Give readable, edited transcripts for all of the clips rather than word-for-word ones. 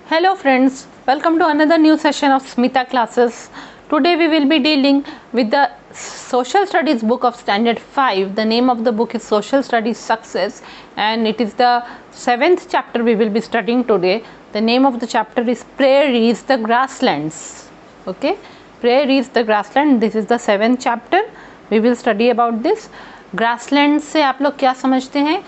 Hello friends, welcome to another new session of Smita classes. Today we will be dealing with the Social Studies book of Standard 5. The name of the book is Social Studies Success and it is the 7th chapter we will be studying today. The name of the chapter is Prairies the Grasslands. Okay, Prairies the Grassland. This is the 7th chapter. We will study about this. Grasslands से आप लोग क्या समझते हैं?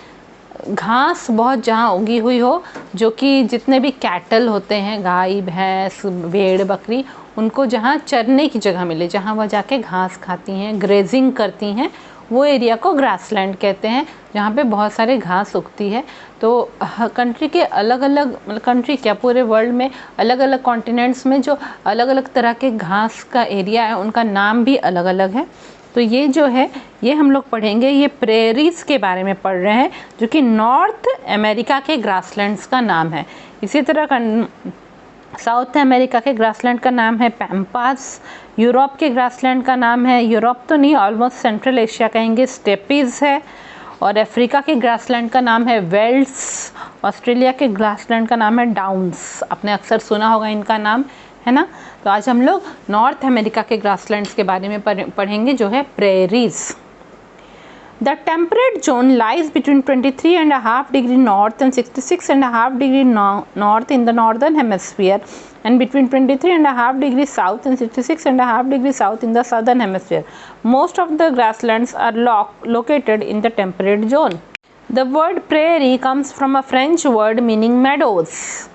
घास बहुत जहाँ उगी हुई हो, जो कि जितने भी कैटल होते हैं, गाय भैंस भेड़ बकरी, उनको जहाँ चरने की जगह मिले, जहाँ वह जाके घास खाती हैं, ग्रेजिंग करती हैं, वो एरिया को ग्रासलैंड कहते हैं, जहाँ पे बहुत सारे घास उगती है। तो कंट्री के अलग अलग, मतलब कंट्री क्या पूरे वर्ल्ड में अलग अलग कॉन्टिनेंट्स में जो अलग अलग तरह के घास का एरिया है, उनका नाम भी अलग अलग है। तो ये जो है, ये हम लोग पढ़ेंगे, ये प्रेरीज के बारे में पढ़ रहे हैं, जो कि नॉर्थ अमेरिका के ग्रासलैंड्स का नाम है। इसी तरह का साउथ अमेरिका के ग्रासलैंड का नाम है पैम्पास। यूरोप के ग्रासलैंड का नाम है, यूरोप तो नहीं, ऑलमोस्ट सेंट्रल एशिया कहेंगे, स्टेपीज है। और अफ्रीका के ग्रासलैंड का नाम है वेल्स। ऑस्ट्रेलिया के ग्रासलैंड का नाम है डाउन्स। आपने अक्सर सुना होगा इनका नाम, है ना। तो आज हम लोग नॉर्थ अमेरिका के ग्रासलैंड्स के बारे में पढ़ेंगे, जो है prairies. The temperate zone lies between 23.5 degree north and 66.5 degree north in the northern hemisphere, and between 23.5 degree south and 66.5 degree south in the southern hemisphere. Most of the grasslands are located in the temperate zone. The word prairie comes from a French word meaning meadows.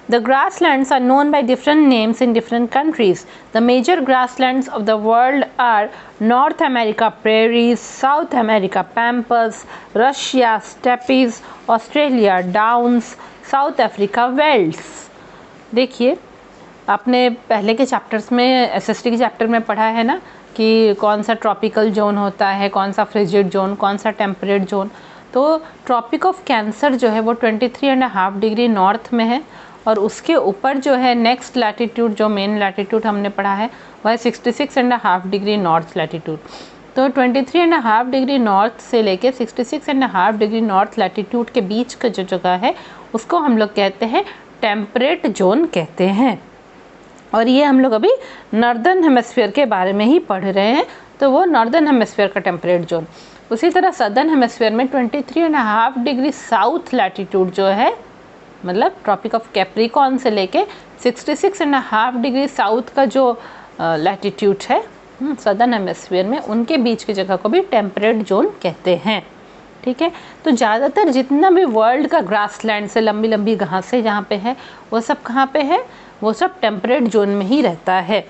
The grasslands are known by different names in different countries. The major grasslands of the world are North America prairies, South America pampas, Russia steppes, Australia downs, South Africa velds. देखिए, आपने पहले के chapters में, SST के chapter में पढ़ा है ना, कि कौन सा ट्रॉपिकल जोन होता है, कौन सा फ्रिजिड जोन, कौन सा टेम्परेट जोन। तो ट्रॉपिक ऑफ कैंसर जो है वो 23.5 डिग्री नॉर्थ में है, और उसके ऊपर जो है नेक्स्ट लैटिट्यूड, जो मेन लैटिट्यूड हमने पढ़ा है, वह है 66.5 डिग्री नॉर्थ लैटिट्यूड। तो 23.5 डिग्री नॉर्थ से लेके 66.5 डिग्री नॉर्थ लैटिट्यूड के बीच का जो जगह है, उसको हम लोग कहते हैं टेम्परेट जोन कहते हैं। और ये हम लोग अभी नॉर्दर्न हेमिस्फीयर के बारे में ही पढ़ रहे हैं, तो वो नॉर्दर्न हेमिस्फीयर का टेम्परेट जोन। उसी तरह सदर्न हेमिस्फीयर में 23.5 डिग्री साउथ लैटिट्यूड जो है, मतलब ट्रॉपिक ऑफ कैप्रिकॉर्न से लेके 66.5 डिग्री साउथ का जो लैटिट्यूड है सदर्न हेमिस्फीयर में, उनके बीच की जगह को भी टेम्परेट जोन कहते हैं। ठीक है, तो ज़्यादातर जितना भी वर्ल्ड का ग्रासलैंड से लंबी लंबी घासें जहाँ पे है, वो सब कहाँ पे है, वो सब टेम्परेट जोन में ही रहता है।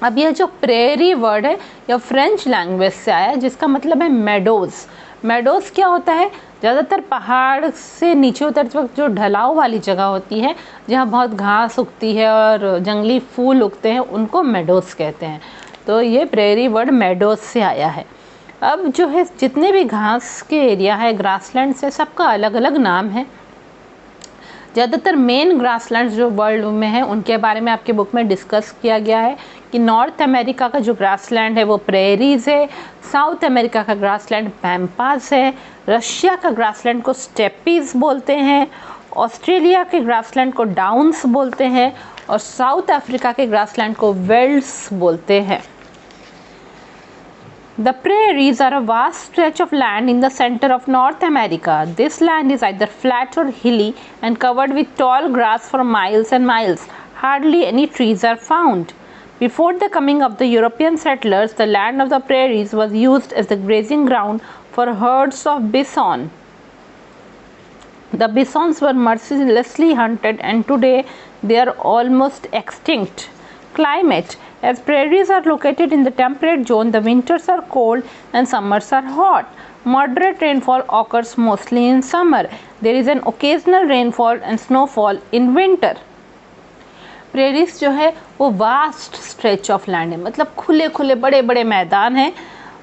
अब यह जो प्रेरी वर्ड है, यह फ्रेंच लैंग्वेज से आया, जिसका मतलब है मेडोज़। मेडोज़ क्या होता है? ज़्यादातर पहाड़ से नीचे उतरते वक्त जो ढलाव वाली जगह होती है, जहाँ बहुत घास उगती है और जंगली फूल उगते हैं, उनको मेडोज़ कहते हैं। तो ये प्रेरी वर्ड मेडोज़ से आया है। अब जो है, जितने भी घास के एरिया है ग्रासलैंड से, सबका अलग अलग नाम है। ज़्यादातर मेन ग्रासलैंड्स जो वर्ल्ड में है, उनके बारे में आपके बुक में डिस्कस किया गया है कि नॉर्थ अमेरिका का जो ग्रासलैंड है वो प्रेरीज है, साउथ अमेरिका का ग्रासलैंड पैम्पास है, रशिया का ग्रासलैंड को स्टेपीज बोलते हैं, ऑस्ट्रेलिया के ग्रासलैंड को डाउन्स बोलते हैं, और साउथ अफ्रीका के ग्रासलैंड को वेल्ड्स बोलते हैं। The prairies are a vast stretch of land in the center of North America. This land is either flat or hilly and covered with tall grass for miles and miles. Hardly any trees are found. Before the coming of the European settlers, the land of the prairies was used as the grazing ground for herds of bison. The bisons were mercilessly hunted, and today they are almost extinct. Climate: as prairies are located in the temperate zone, the winters are cold and summers are hot. Moderate rainfall occurs mostly in summer. There is an occasional rainfall and snowfall in winter. Prairies जो है वो vast stretch of land है, मतलब खुले खुले बड़े बड़े मैदान हैं।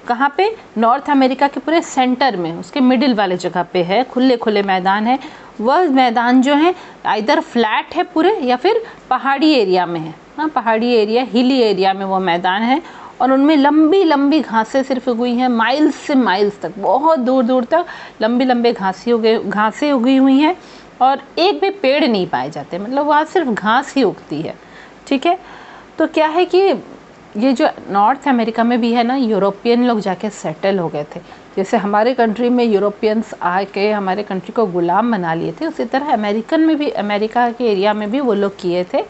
कहाँ पे? नॉर्थ अमेरिका के पूरे सेंटर में, उसके मिडिल वाले जगह पे है, खुले खुले मैदान है। वह मैदान जो है आइदर फ्लैट है पूरे, या फिर पहाड़ी एरिया में है। हाँ, पहाड़ी एरिया, हिली एरिया में वो मैदान है, और उनमें लंबी लंबी घासें सिर्फ उगी हैं, माइल्स से माइल्स तक, बहुत दूर दूर तक लंबी लंबे घासें उगी हुई हैं। और एक भी पेड़ नहीं पाए जाते, मतलब वहाँ सिर्फ घास ही उगती है। ठीक है, तो क्या है कि ये जो नॉर्थ अमेरिका में भी है ना, यूरोपियन लोग जाके सेटल हो गए थे। जैसे हमारे कंट्री में यूरोपियंस आके हमारे कंट्री को गुलाम बना लिए थे, उसी तरह अमेरिकन में भी, अमेरिका के एरिया में भी वो लोग किए थे।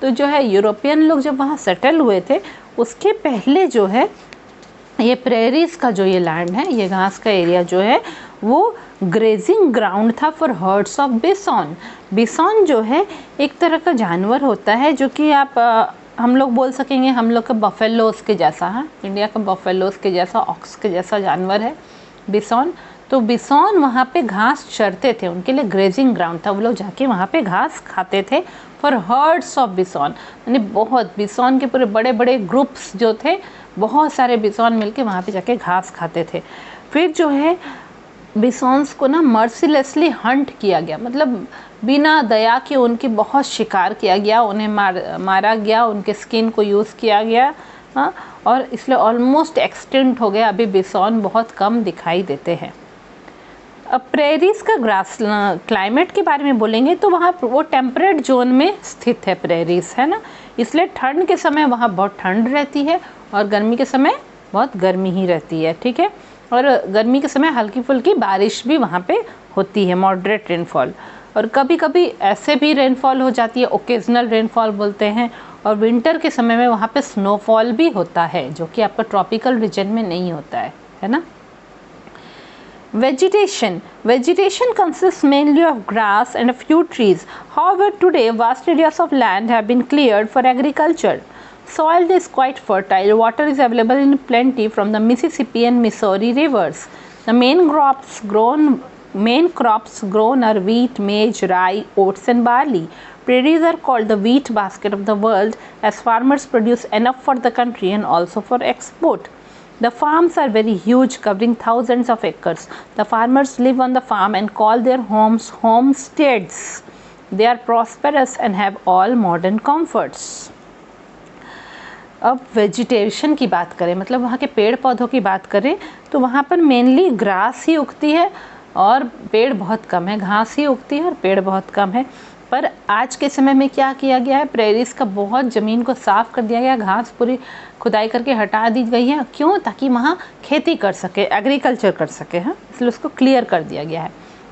तो जो है यूरोपियन लोग जब वहाँ सेटल हुए थे, उसके पहले जो है ये प्रेरीज का जो ये लैंड है, ये घास का एरिया जो है, वो ग्रेजिंग ग्राउंड था फॉर हर्ड्स ऑफ बिसॉन। बिसॉन जो है एक तरह का जानवर होता है जो कि आप हम लोग बोल सकेंगे हम लोग का बफेलोस के जैसा है, इंडिया का बफेलोस के जैसा, ऑक्स के जैसा जानवर है बिसॉन। तो बिसॉन वहाँ पे घास चरते थे, उनके लिए ग्रेजिंग ग्राउंड था, वो लोग जाके वहाँ पे घास खाते थे फॉर हर्ड्स ऑफ बिसॉन। यानी बहुत बिसॉन के पूरे बड़े बड़े ग्रुप्स जो थे, बहुत सारे बिसॉन मिलके वहाँ पे जाके घास खाते थे। फिर जो है बिसॉन्स को ना मर्सीलेसली हंट किया गया, मतलब बिना दया के उनकी बहुत शिकार किया गया, उन्हें मारा गया, उनके स्किन को यूज़ किया गया। हाँ, और इसलिए ऑलमोस्ट एक्सटिंक्ट हो गया, अभी बिसॉन बहुत कम दिखाई देते हैं। अब प्रेरीज का ग्रास क्लाइमेट के बारे में बोलेंगे तो वहाँ वो टेम्परेट जोन में स्थित है प्रेरीज, है ना, इसलिए ठंड के समय वहाँ बहुत ठंड रहती है और गर्मी के समय बहुत गर्मी ही रहती है। ठीक है, और गर्मी के समय हल्की फुल्की बारिश भी वहाँ पे होती है, मॉडरेट रेनफॉल, और कभी कभी ऐसे भी रेनफॉल हो जाती है, ओकेजनल रेनफॉल बोलते हैं। और विंटर के समय में वहाँ पे स्नोफॉल भी होता है, जो कि आपका ट्रॉपिकल रीजन में नहीं होता है ना। Vegetation consists mainly of grass and a few trees. However, today vast areas of land have been cleared for agriculture. Soil is quite fertile. Water is available in plenty from the Mississippi and Missouri rivers. The main crops grown are wheat, maize, rye, oats, and barley. Prairies are called the wheat basket of the world, as farmers produce enough for the country and also for export. The farms are very huge, covering thousands of acres. The farmers live on the farm and call their homes homesteads. They are prosperous and have all modern comforts. अब vegetation की बात करें, मतलब वहाँ के पेड़ पौधों की बात करें, तो वहाँ पर मेनली ग्रास ही उगती है और पेड़ बहुत कम है, घास ही उगती है और पेड़ बहुत कम है। पर आज के समय में क्या किया गया है, प्रेरीज का बहुत ज़मीन को साफ़ कर दिया गया, घास पूरी खुदाई करके हटा दी गई है। क्यों? ताकि वहाँ खेती कर सके, एग्रीकल्चर कर सके, हाँ, इसलिए उसको क्लियर कर दिया गया है।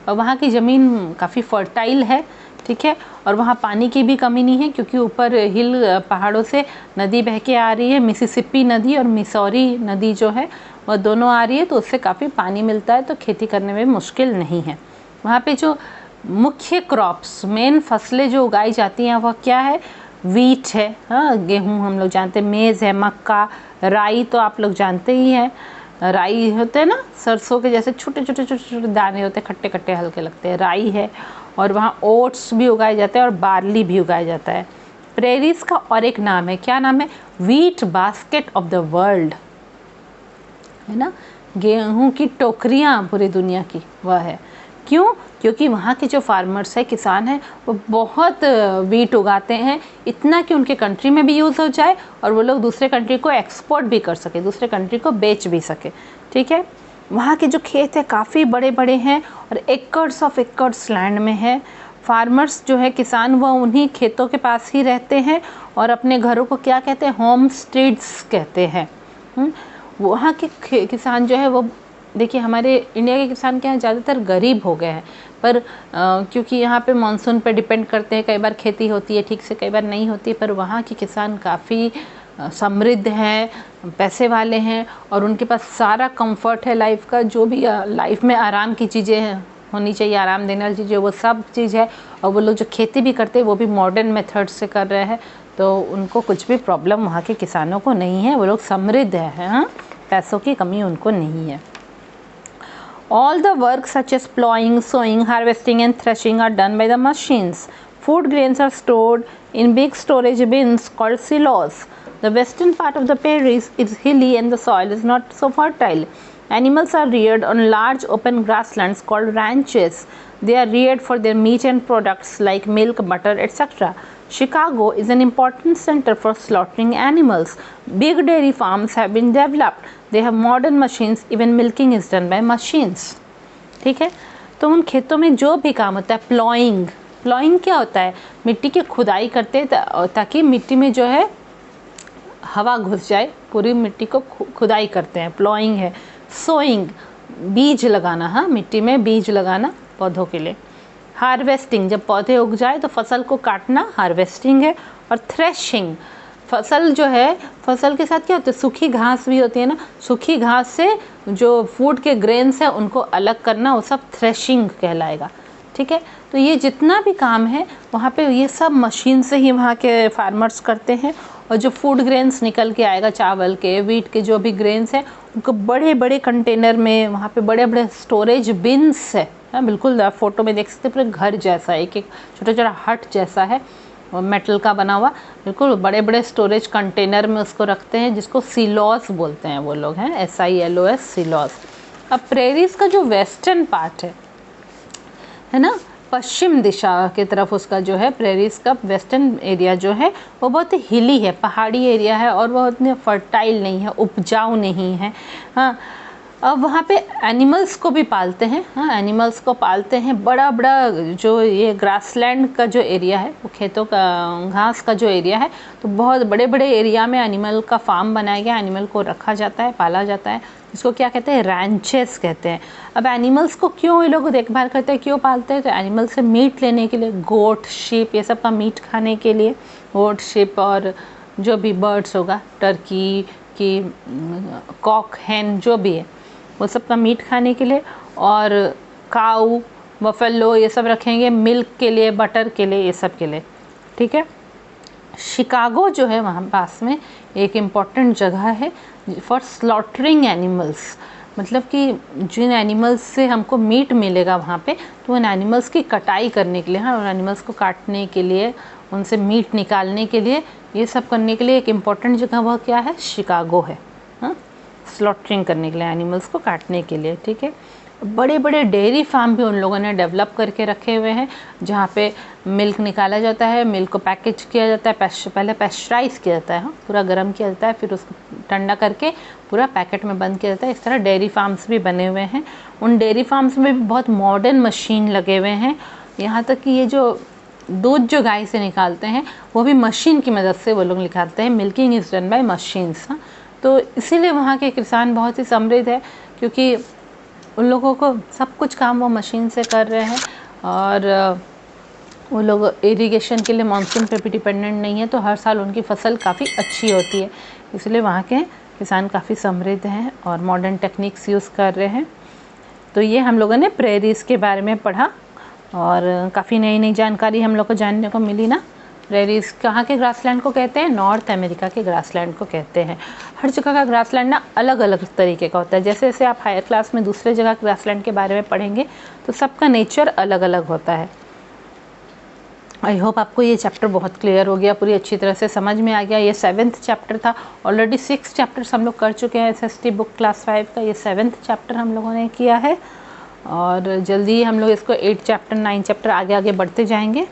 और वहाँ की ज़मीन काफ़ी फर्टाइल है, ठीक है, और वहाँ पानी की भी कमी नहीं है, क्योंकि ऊपर हिल पहाड़ों से नदी बह के आ रही है, मिसिसिपी नदी और मिसौरी नदी जो है वह दोनों आ रही है, तो उससे काफ़ी पानी मिलता है, तो खेती करने में मुश्किल नहीं है। वहाँ पे जो मुख्य क्रॉप्स, मेन फसलें जो उगाई जाती हैं वह क्या है, वीट है, हाँ, गेहूँ हम लोग जानते हैं, मेज़ है, मक्का, राई तो आप लोग जानते ही हैं, राई होते हैं ना, सरसों के जैसे छोटे छोटे छोटे छोटे दाने होते हैं, खट्टे खट्टे हल्के लगते हैं, राई है। और वहाँ ओट्स भी उगाए जाते हैं और बार्ली भी उगाया जाता है। प्रेरीज का और एक नाम है, क्या नाम है, wheat basket of the world, है ना, गेहूँ की टोकरियाँ पूरी दुनिया की, वह है। क्यों? क्योंकि वहाँ के जो फार्मर्स है, किसान हैं, वो बहुत वीट उगाते हैं, इतना कि उनके कंट्री में भी यूज़ हो जाए और वो लोग दूसरे कंट्री को एक्सपोर्ट भी कर सके, दूसरे कंट्री को बेच भी सके। ठीक है, वहाँ के जो खेत है काफ़ी बड़े बड़े हैं और एकर्स ऑफ एकर्स लैंड में है। फार्मर्स जो है, किसान, वो उन्हीं खेतों के पास ही रहते हैं और अपने घरों को क्या कहते हैं, होम स्टेड्स कहते हैं। वहाँ के किसान जो है वो, देखिए हमारे इंडिया के किसान क्या है, ज़्यादातर गरीब हो गए हैं, पर क्योंकि यहाँ पे मानसून पे डिपेंड करते हैं, कई बार खेती होती है ठीक से, कई बार नहीं होती है, पर वहाँ के किसान काफ़ी समृद्ध हैं, पैसे वाले हैं और उनके पास सारा कंफर्ट है लाइफ का, जो भी लाइफ में आराम की चीज़ें होनी चाहिए, आराम देने वाली चीज़ें, वो सब चीज़ है। और वो लोग जो खेती भी करते हैं वो भी मॉडर्न मेथड से कर रहे हैं, तो उनको कुछ भी प्रॉब्लम वहाँ के किसानों को नहीं है, वो लोग समृद्ध हैं, हाँ, पैसों की कमी उनको नहीं है। All the work such as plowing, sowing, harvesting and threshing are done by the machines. Food grains are stored in big storage bins called silos. The western part of the prairies is hilly and the soil is not so fertile. Animals are reared on large open grasslands called ranches. They are reared for their meat and products like milk, butter, etc. Chicago is an important center for slaughtering animals. Big dairy farms have been developed. They have modern machines. Even milking is done by machines. ठीक है, तो उन खेतों में जो भी काम होता है, प्लॉइंग, प्लॉइंग क्या होता है, मिट्टी की खुदाई करते हैं ताकि मिट्टी में जो है हवा घुस जाए, पूरी मिट्टी को खुदाई करते हैं, प्लॉइंग है। सोइंग, बीज लगाना, हाँ, मिट्टी में बीज लगाना पौधों के लिए। हार्वेस्टिंग, जब पौधे उग जाए तो फसल को काटना हार्वेस्टिंग है। और थ्रेशिंग, फसल जो है, फसल के साथ क्या होता है, सूखी घास भी होती है ना, सूखी घास से जो फूड के ग्रेन्स है उनको अलग करना, वो सब थ्रेशिंग कहलाएगा। ठीक है, तो ये जितना भी काम है वहाँ पे ये सब मशीन से ही वहाँ के फार्मर्स करते हैं। और जो फूड ग्रेन्स निकल के आएगा, चावल के, वीट के, जो भी ग्रेन्स हैं, उनको बड़े बड़े कंटेनर में, वहाँ पे बड़े बड़े स्टोरेज बिन्स है, बिल्कुल आप फोटो में देख सकते हैं, पूरे घर जैसा, एक एक छोटा छोटा हट जैसा है, मेटल का बना हुआ, बिल्कुल बड़े बड़े स्टोरेज कंटेनर में उसको रखते हैं, जिसको सिलॉस बोलते हैं वो लोग, हैं SILOS, सिलॉस। अब प्रेरीज का जो वेस्टर्न पार्ट है ना, पश्चिम दिशा की तरफ उसका जो है, प्रेरीज का वेस्टर्न एरिया जो है वो बहुत ही हिली है, पहाड़ी एरिया है, और वो उतने फर्टाइल नहीं है, उपजाऊ नहीं है। हाँ, अब वहाँ पे एनिमल्स को भी पालते हैं, हाँ, एनिमल्स को पालते हैं। बड़ा बड़ा जो ये ग्रासलैंड का जो एरिया है, वो खेतों का, घास का जो एरिया है, तो बहुत बड़े बड़े एरिया में एनिमल का फार्म बनाया गया, एनिमल को रखा जाता है, पाला जाता है, इसको क्या कहते हैं, रैंचेस कहते हैं। अब एनिमल्स को क्यों ये लोग देखभाल करते हैं, क्यों पालते हैं, तो एनिमल से मीट लेने के लिए, गोट, शीप, ये सब का मीट खाने के लिए, गोट, शीप, और जो भी बर्ड्स होगा, टर्की की, कॉक, हैन, जो भी है, वो सब का मीट खाने के लिए। और काऊ, बफेलो, ये सब रखेंगे मिल्क के लिए, बटर के लिए, ये सब के लिए। ठीक है, शिकागो जो है वहाँ पास में एक इम्पॉर्टेंट जगह है फॉर स्लॉटरिंग एनिमल्स, मतलब कि जिन एनिमल्स से हमको मीट मिलेगा वहाँ पे, तो उन एनिमल्स की कटाई करने के लिए, हाँ, उन एनिमल्स को काटने के लिए, उनसे मीट निकालने के लिए, ये सब करने के लिए एक इम्पॉर्टेंट जगह वह क्या है, शिकागो है, हाँ, स्लॉटरिंग करने के लिए, एनिमल्स को काटने के लिए। ठीक है, बड़े बड़े डेयरी फार्म भी उन लोगों ने डेवलप करके रखे हुए हैं, जहाँ पे मिल्क निकाला जाता है, मिल्क को पैकेज किया जाता है, पहले पैस्चराइज किया जाता है, हाँ, पूरा गर्म किया जाता है, फिर उसको ठंडा करके पूरा पैकेट में बंद किया जाता है। इस तरह डेयरी फार्म्स भी बने हुए हैं। उन डेयरी फार्म्स में भी बहुत मॉडर्न मशीन लगे हुए हैं, यहाँ तक कि ये जो दूध जो गाय से निकालते हैं वो भी मशीन की मदद से वो लोग निकालते हैं। Milking is done by machines, हाँ, तो इसीलिए वहाँ के किसान बहुत ही समृद्ध है, क्योंकि उन लोगों को सब कुछ काम वो मशीन से कर रहे हैं। और वो लोग इरिगेशन के लिए मानसून पे भी डिपेंडेंट नहीं है, तो हर साल उनकी फसल काफ़ी अच्छी होती है, इसलिए वहाँ के किसान काफ़ी समृद्ध हैं और मॉडर्न टेक्निक्स यूज़ कर रहे हैं। तो ये हम लोगों ने प्रेरीज के बारे में पढ़ा और काफ़ी नई नई जानकारी हम लोग को जानने को मिली ना। प्रेरीज कहाँ के ग्रासलैंड को कहते हैं, नॉर्थ अमेरिका के ग्रासलैंड को कहते हैं। हर जगह का ग्रासलैंड ना अलग अलग तरीके का होता है, जैसे जैसे आप हायर क्लास में दूसरे जगह ग्रासलैंड के बारे में पढ़ेंगे तो सबका नेचर अलग अलग होता है। आई होप आपको ये चैप्टर बहुत क्लियर हो गया, पूरी अच्छी तरह से समझ में आ गया। ये 7th चैप्टर था, ऑलरेडी 6 चैप्टर्स हम लोग कर चुके हैं SST बुक क्लास 5 का, ये 7th चैप्टर हम लोगों ने किया है और जल्दी हम लोग इसको 8 चैप्टर 9 चैप्टर आगे आगे बढ़ते जाएंगे।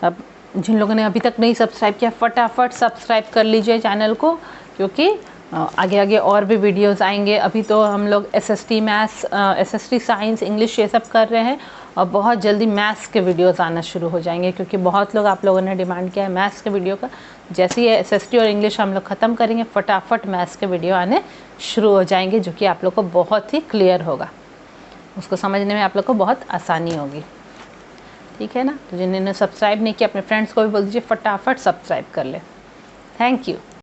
अब जिन लोगों ने अभी तक नहीं सब्सक्राइब किया, फटाफट सब्सक्राइब कर लीजिए चैनल को, क्योंकि आगे आगे और भी वीडियोस आएंगे। अभी तो हम लोग SST maths, SST science, English ये सब कर रहे हैं और बहुत जल्दी मैथ्स के वीडियोस आना शुरू हो जाएंगे, क्योंकि बहुत लोग आप लोगों ने डिमांड किया है मैथ्स के वीडियो का। जैसे ही SST और इंग्लिश हम लोग ख़त्म करेंगे, फटाफट मैथ्स के वीडियो आने शुरू हो जाएंगे, जो कि आप लोग को बहुत ही क्लियर होगा, उसको समझने में आप लोग को बहुत आसानी होगी। ठीक है ना, तो जिन्होंने सब्सक्राइब नहीं किया अपने फ्रेंड्स को भी बोल दीजिए फटाफट सब्सक्राइब कर ले। Thank you.